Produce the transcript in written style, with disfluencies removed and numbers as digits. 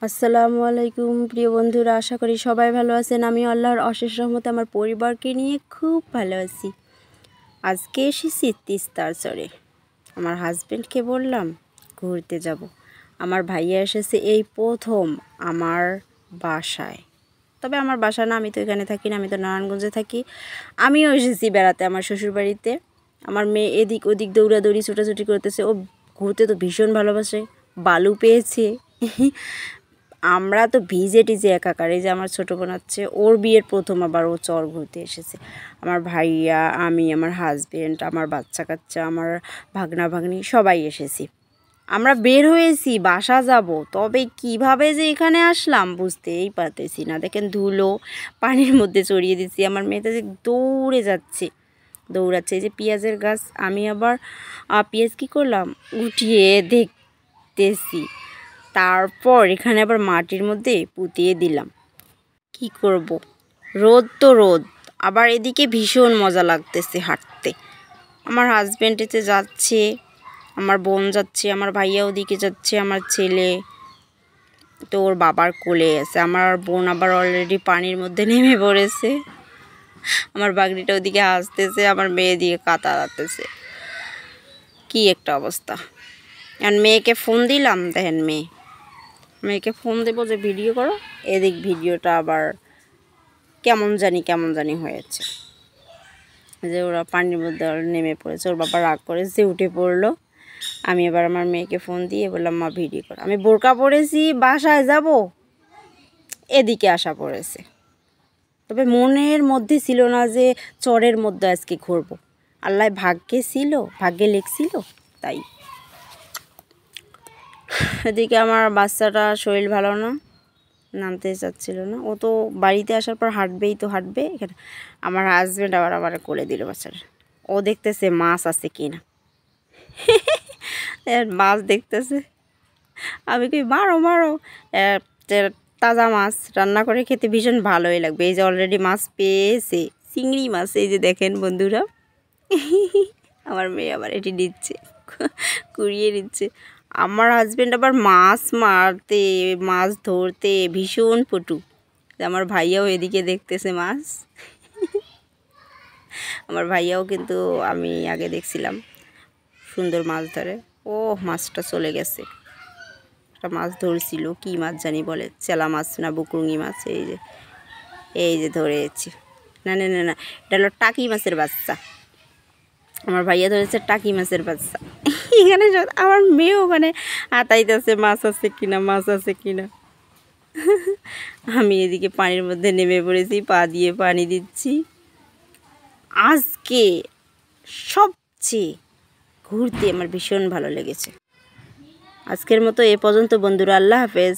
আসসালামু আলাইকুম প্রিয় বন্ধুরা, আশা করি সবাই ভালো আছেন। আমি আল্লাহর অশেষ রহমতে আমার পরিবারকে নিয়ে খুব ভালো আছি। আজকে এসেছি তিস্তার চরে। আমার হাজব্যান্ডকে বললাম ঘুরতে যাব। আমার ভাইয়া এসেছে এই প্রথম আমার বাসায়। তবে আমার বাসা না, আমি তো এখানে থাকি না, আমি তো নারায়ণগঞ্জে থাকি। আমিও এসেছি বেড়াতে আমার শ্বশুরবাড়িতে। আমার মেয়ে এদিক ওদিক দৌড়াদৌড়ি ছোটাছুটি করতেছে। ও ঘুরতে তো ভীষণ ভালোবাসে, বালু পেয়েছে। আমরা তো ভিজে টিজে একাকার। এই যে আমার ছোটো বোন হচ্ছে, ওর বিয়ের প্রথম আবার ও চর ঘুরতে এসেছে। আমার ভাইয়া, আমি, আমার হাজব্যান্ড, আমার বাচ্চা কাচ্চা, আমার ভাগনা ভাগ্নি সবাই এসেছি। আমরা বের হয়েছি বাসা যাব, তবে কিভাবে যে এখানে আসলাম বুঝতেই পারতেছি না। দেখেন ধুলো পানির মধ্যে চড়িয়ে দিচ্ছি। আমার মেয়েটা যে দৌড়াচ্ছে। এই যে পেঁয়াজের গাছ, আমি আবার পেঁয়াজ কী করলাম উঠিয়ে দেখতেছি। তারপর এখানে আবার মাটির মধ্যে পুঁতিয়ে দিলাম। কি করব, রোদ তো রোদ, আবার এদিকে ভীষণ মজা লাগতেছে হাঁটতে। আমার হাজব্যান্ড এতে যাচ্ছে, আমার বোন যাচ্ছে, আমার ভাইয়া ওদিকে যাচ্ছে, আমার ছেলে তো ওর বাবার কোলে আছে। আমার বোন আবার অলরেডি পানির মধ্যে নেমে পড়েছে। আমার বাগড়িটা ওদিকে আসতেছে, আমার মেয়ে দিয়ে কাতারাতেছে। কি একটা অবস্থা। আর মেয়েকে ফোন দিলাম, দেখেন মেয়েকে ফোন দেবো যে ভিডিও করো, এদিক ভিডিওটা আবার কেমন জানি হয়েছে। যে ওরা পানির মধ্যে নেমে পড়েছে, ওর বাবা রাগ করেছে, উঠে পড়লো। আমি এবার আমার মেয়েকে ফোন দিয়ে বললাম মা ভিডিও করো। আমি বোরকা পরেছি, বাসায় যাব, এদিকে আসা পড়েছে। তবে মনের মধ্যে ছিল না যে চরের মধ্যে আজকে ঘুরবো। আল্লাহ ভাগ্যে লেখছিল তাই। এদিকে আমার বাচ্চাটা শরীর ভালো না, নামতে চাচ্ছিল না। ও তো বাড়িতে আসার পর হাঁটবে এখানে। আমার হাজব্যান্ড আবার কোলে দিল বাচ্চাটা। ও দেখতেছে মাছ আছে কি না। মাছ দেখতেছে। আমি কি মারো। তাজা মাছ রান্না করে খেতে ভীষণ ভালোই লাগবে। এই যে অলরেডি মাছ পেয়েছে, চিংড়ি মাছ। এই যে দেখেন বন্ধুরা, আমার মেয়ে আবার এটি দিচ্ছে, কুড়িয়ে নিচ্ছে। আমার হাজব্যান্ড আবার মাছ ধরতে ভীষণ পটু। আমার ভাইয়াও এদিকে দেখতেছে মাছ। আমার ভাইয়াও কিন্তু আমি আগে দেখছিলাম সুন্দর মাছ ধরে। ও মাছটা চলে গেছে। একটা মাছ ধরছিল, কি মাছ জানি বলে, চেলা মাছ না বুকরুঙ্গি মাছ। এই যে ধরেছি। না, এটা হলো টাকি মাছের বাচ্চা। আমার ভাইয়া ধরেছে টাকি মাছের বাচ্চা। এখানে আমার মেয়েও ওখানে হাতাইতেছে মাছ আছে কিনা। আমি এদিকে পানির মধ্যে নেমে পড়েছি, পা দিয়ে পানি দিচ্ছি। আজকে সবচেয়ে ঘুরতে আমার ভীষণ ভালো লেগেছে। আজকের মতো এ পর্যন্ত বন্ধুরা, আল্লাহ হাফেজ।